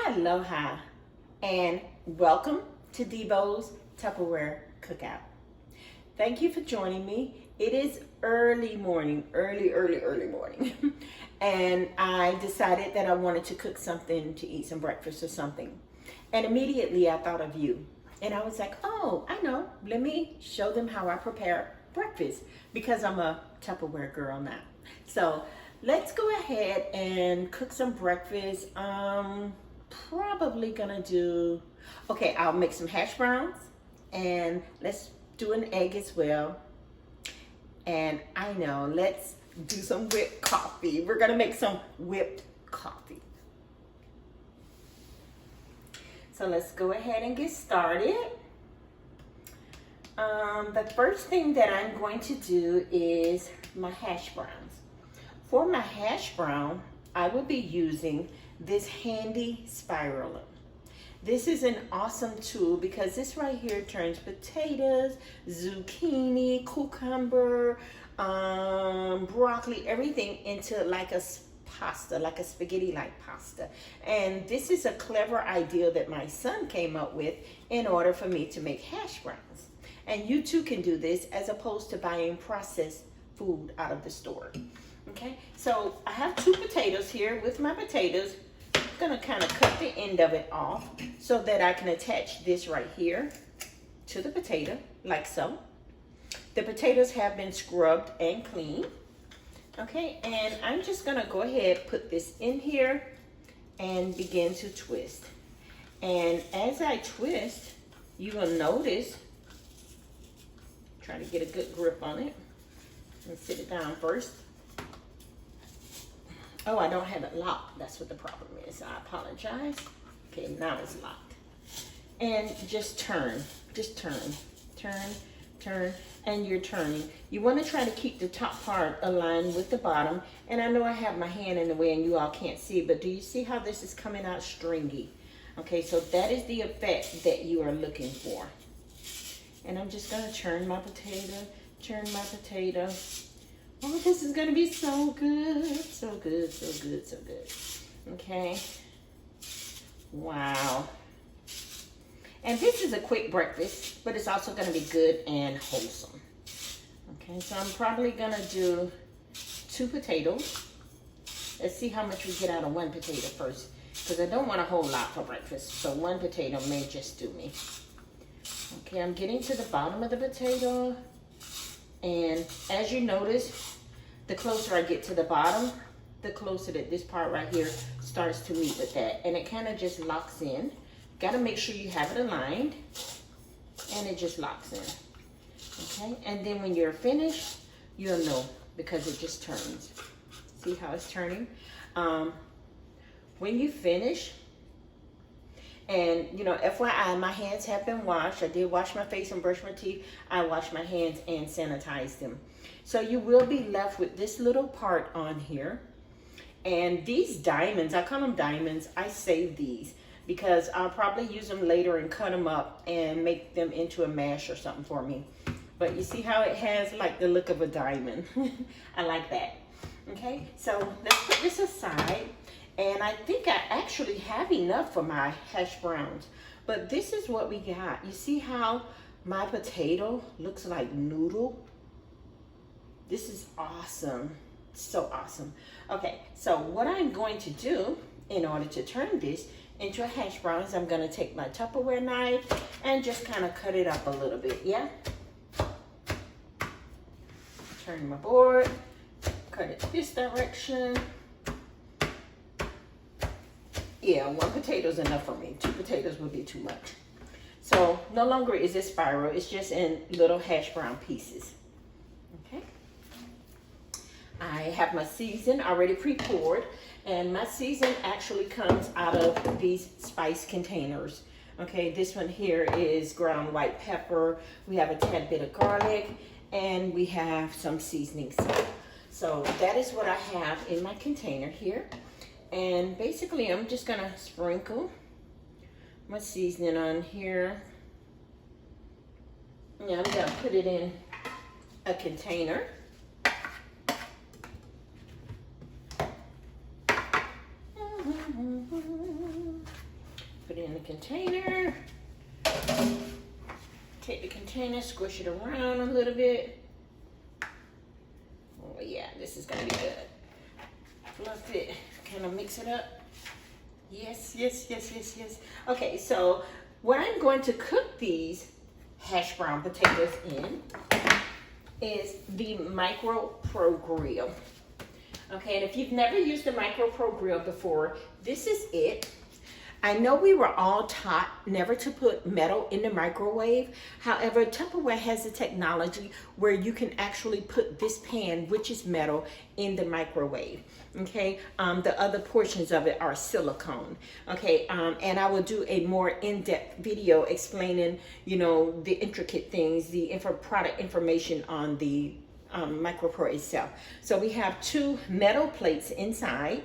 Aloha and welcome to Debo's Tupperware Cookout. Thank you for joining me. It is early morning, early morning. And I decided that I wanted to cook something to eat, some breakfast or something. And immediately I thought of you. And I was like, oh, I know. Let me show them how I prepare breakfast because I'm a Tupperware girl now. So let's go ahead and cook some breakfast. Probably gonna do, okay, I'll make some hash browns and let's do an egg as well. And I know, let's do some whipped coffee. We're gonna make some whipped coffee. So let's go ahead and get started. The first thing that I'm going to do is my hash browns. For my hash brown, I will be using this handy spiraler. This is an awesome tool because this right here turns potatoes, zucchini, cucumber, broccoli, everything into like a pasta, like a spaghetti-like pasta. And this is a clever idea that my son came up with in order for me to make hash browns. And you too can do this as opposed to buying processed food out of the store. Okay, so I have 2 potatoes here. With my potatoes, I'm gonna kind of cut the end of it off so that I can attach this right here to the potato, like so. The potatoes have been scrubbed and cleaned. Okay, and I'm just gonna go ahead, put this in here and begin to twist. And as I twist, you will notice, try to get a good grip on it and sit it down first. Oh, I don't have it locked. That's what the problem is. I apologize. Okay, now it's locked. And just turn, turn, and you're turning. You want to try to keep the top part aligned with the bottom. And I know I have my hand in the way and you all can't see, but do you see how this is coming out stringy? Okay, so that is the effect that you are looking for. And I'm just gonna turn my potato, Oh, this is gonna be so good, so good. Okay, wow. And this is a quick breakfast, but it's also gonna be good and wholesome. Okay, so I'm probably gonna do 2 potatoes. Let's see how much we get out of 1 potato first, because I don't want a whole lot for breakfast, so 1 potato may just do me. Okay, I'm getting to the bottom of the potato. And as you notice, the closer I get to the bottom, the closer that this part right here starts to meet with that. And it kind of just locks in. Got to make sure you have it aligned. And it just locks in. Okay, and then when you're finished, you'll know because it just turns. See how it's turning? When you finish, and you know, FYI, my hands have been washed. I did wash my face and brush my teeth. I washed my hands and sanitized them. So you will be left with this little part on here. And these diamonds, I call them diamonds. I save these because I'll probably use them later and cut them up and make them into a mash or something for me. But you see how it has like the look of a diamond. I like that. Okay, so let's put this aside. And I think I actually have enough for my hash browns. But this is what we got. You see how my potato looks like noodle? This is awesome. So awesome. Okay, so what I'm going to do in order to turn this into a hash brown is I'm going to take my Tupperware knife and just kind of cut it up a little bit, yeah? Turn my board, cut it this direction. Yeah, 1 potato is enough for me. 2 potatoes would be too much. So no longer is it spiral. It's just in little hash brown pieces. Okay. I have my season already pre-poured. And my season actually comes out of these spice containers. Okay, this one here is ground white pepper. We have a tad bit of garlic. And we have some seasoning salt. So that is what I have in my container here. And basically, I'm just gonna sprinkle my seasoning on here. Yeah, I'm gonna put it in a container. the container. Take the container, squish it around a little bit. Oh yeah, this is gonna be good. Fluff it, kind of mix it up. Yes, yes, yes, yes, yes. Okay, so what I'm going to cook these hash brown potatoes in is the Micro Pro Grill. Okay, and if you've never used the Micro Pro Grill before, this is it. I know we were all taught never to put metal in the microwave. However, Tupperware has the technology where you can actually put this pan, which is metal, in the microwave. Okay, the other portions of it are silicone. Okay, and I will do a more in-depth video explaining, you know, the intricate things, the product information on the Micro Pro itself. So we have 2 metal plates inside,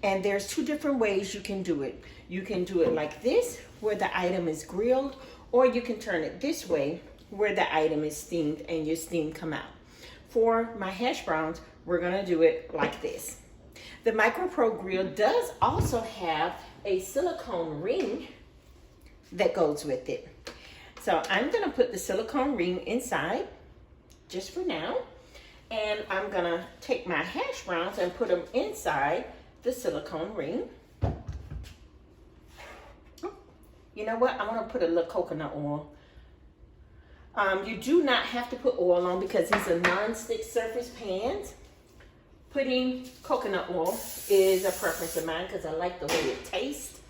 and there's 2 different ways you can do it. You can do it like this, where the item is grilled, or you can turn it this way, where the item is steamed and your steam come out. For my hash browns, we're gonna do it like this. The Micro Pro Grill does also have a silicone ring that goes with it. So I'm gonna put the silicone ring inside, just for now, and I'm gonna take my hash browns and put them inside the silicone ring. You know what? I want to put a little coconut oil. You do not have to put oil on because these are non-stick surface pans. Putting coconut oil is a preference of mine because I like the way it tastes.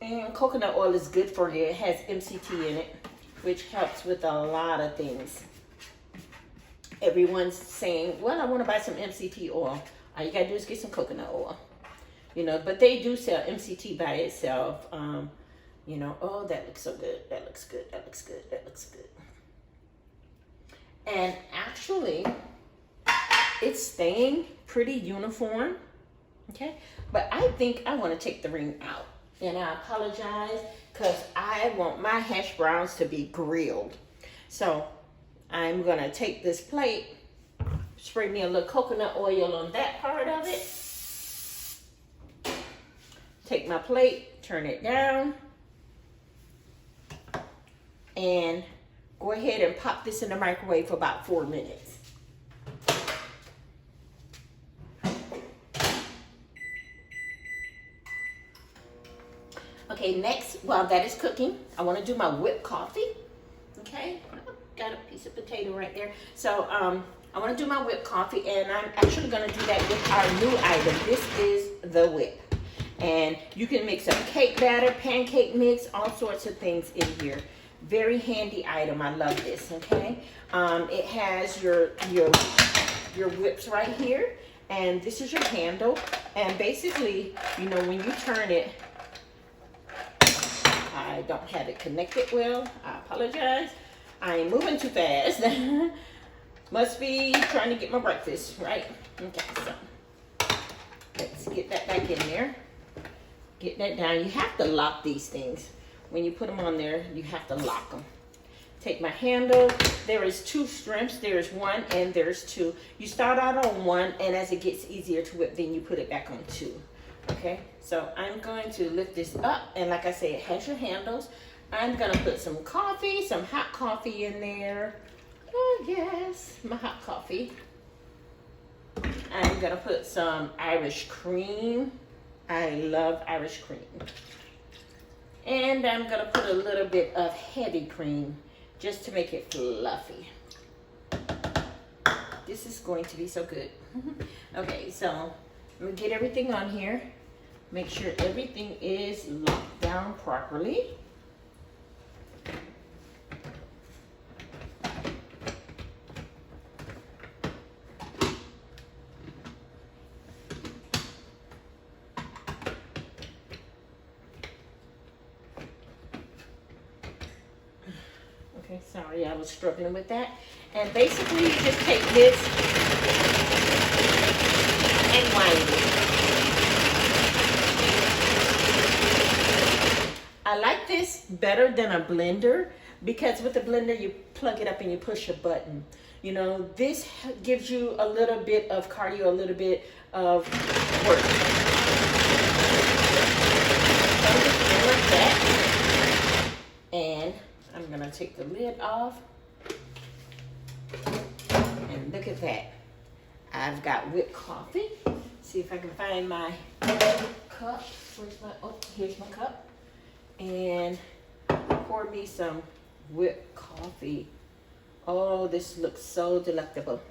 And coconut oil is good for you. It has MCT in it, which helps with a lot of things. Everyone's saying, well, I want to buy some MCT oil. All you got to do is get some coconut oil. You know, but they do sell MCT by itself. You know, oh, that looks so good. That looks good. That looks good. That looks good. And actually, it's staying pretty uniform. Okay, but I think I want to take the ring out. And I apologize because I want my hash browns to be grilled. So I'm going to take this plate, spray me a little coconut oil on that part of it. Take my plate, turn it down, and go ahead and pop this in the microwave for about 4 minutes. Okay, next, while that is cooking, I want to do my whipped coffee. Okay, got a piece of potato right there. So I want to do my whipped coffee, and I'm actually going to do that with our new item. This is the whip. And you can mix up cake batter, pancake mix, all sorts of things in here. Very handy item. I love this, okay? It has your whips right here, and this is your handle. And basically, you know, when you turn it, I don't have it connected well. I apologize. I am moving too fast. Must be trying to get my breakfast, right? Okay, so let's get that back in there. Get that down. You have to lock these things. When you put them on there, you have to lock them. Take my handle. There is 2 strips. There's 1 and there's 2. You start out on 1, and as it gets easier to whip, then you put it back on 2. Okay, so I'm going to lift this up, and like I said, it has your handles. I'm gonna put some coffee, some hot coffee in there. Oh yes, my hot coffee. I'm gonna put some Irish cream. I love Irish cream. And I'm gonna put a little bit of heavy cream just to make it fluffy. This is going to be so good. Okay, so I'm gonna get everything on here. Make sure everything is locked down properly. Okay, sorry, I was struggling with that. And basically, you just take this and wind it. I like this better than a blender because with the blender, you plug it up and you push a button. You know, this gives you a little bit of cardio, a little bit of work. So I'm just gonna let take the lid off. And look at that. I've got whipped coffee. See if I can find my cup. Where's my, oh, here's my cup. And pour me some whipped coffee. Oh, this looks so delectable.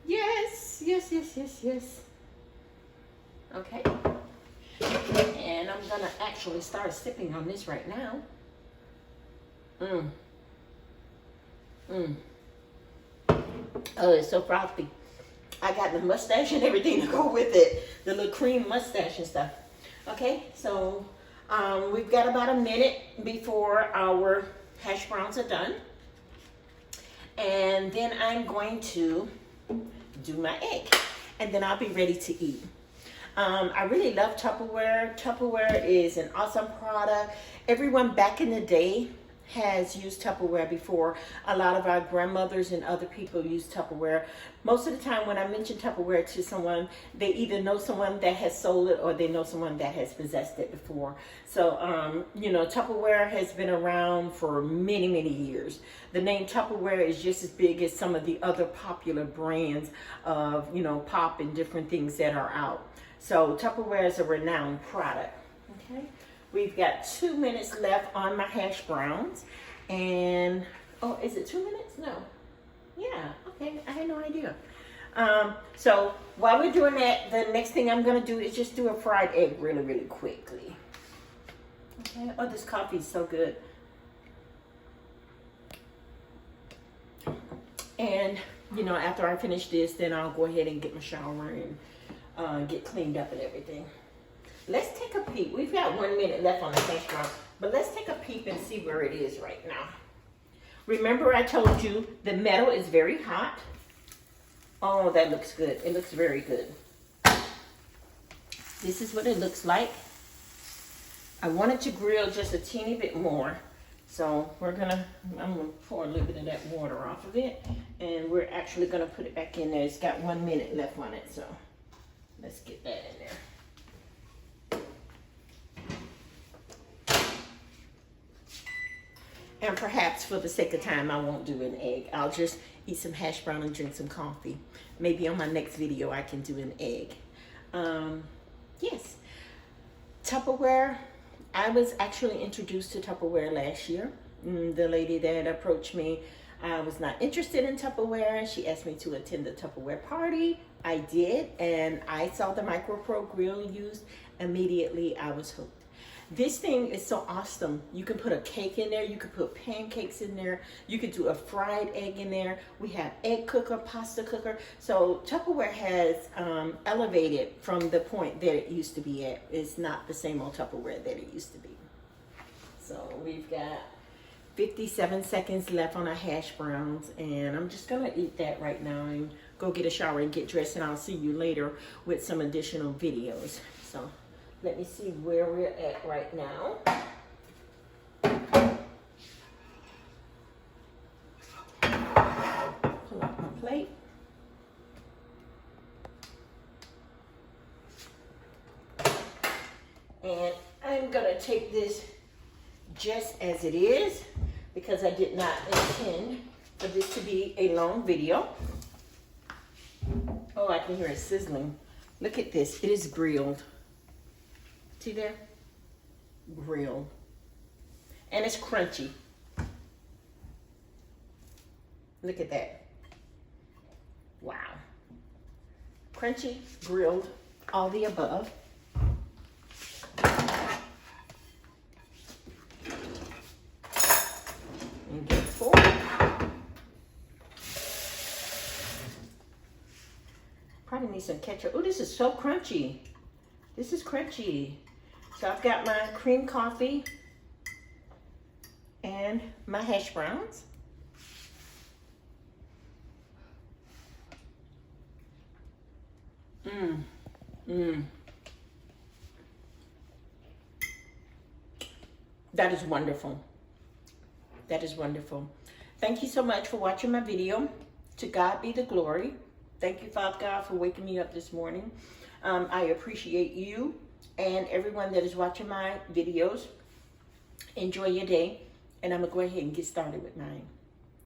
Yes, yes, yes, yes, yes. Okay. And I'm gonna actually start sipping on this right now. Oh, it's so frothy. I got the mustache and everything to go with it. The little cream mustache and stuff. Okay, so we've got about a minute before our hash browns are done. And then I'm going to do my egg. And then I'll be ready to eat. I really love Tupperware. Tupperware is an awesome product. Everyone back in the day has used Tupperware before. A lot of our grandmothers and other people use Tupperware. Most of the time when I mention Tupperware to someone, they either know someone that has sold it or they know someone that has possessed it before. So, you know, Tupperware has been around for many, many years. The name Tupperware is just as big as some of the other popular brands of, you know, pop and different things that are out. So Tupperware is a renowned product. Okay. We've got 2 minutes left on my hash browns. And, oh, is it 2 minutes? No. Yeah, okay, I had no idea. So while we're doing that, the next thing I'm gonna do is just do a fried egg really, really quickly. Okay, oh, this coffee is so good. And, you know, after I finish this, then I'll go ahead and get my shower and get cleaned up and everything. Let's take a peek. We've got 1 minute left on the hash brown, but let's take a peek and see where it is right now. Remember I told you the metal is very hot. Oh, that looks good. It looks very good. This is what it looks like. I wanted to grill just a teeny bit more. So I'm gonna pour a little bit of that water off of it, and we're actually gonna put it back in there. It's got 1 minute left on it, so let's get that in there. And perhaps for the sake of time, I won't do an egg. I'll just eat some hash brown and drink some coffee. Maybe on my next video, I can do an egg. Yes. Tupperware. I was actually introduced to Tupperware last year. The lady that approached me, I was not interested in Tupperware. She asked me to attend the Tupperware party. I did, and I saw the MicroPro grill used. Immediately, I was hooked. This thing is so awesome. You can put a cake in there. You can put pancakes in there. You could do a fried egg in there. We have egg cooker, pasta cooker. So Tupperware has elevated from the point that it used to be at. It's not the same old Tupperware that it used to be. So we've got 57 seconds left on our hash browns. And I'm just going to eat that right now and go get a shower and get dressed. And I'll see you later with some additional videos. So let me see where we're at right now. Pull out my plate. And I'm gonna take this just as it is because I did not intend for this to be a long video. Oh, I can hear it sizzling. Look at this, it is grilled. See there? Grilled. And it's crunchy. Look at that. Wow. Crunchy, grilled, all the above. And get full. Probably need some ketchup. Oh, this is so crunchy. This is crunchy. So I've got my cream coffee and my hash browns. That is wonderful. That is wonderful. Thank you so much for watching my video. To God be the glory. Thank you, Father God, for waking me up this morning. I appreciate you and everyone that is watching my videos. Enjoy your day. And I'm gonna go ahead and get started with mine.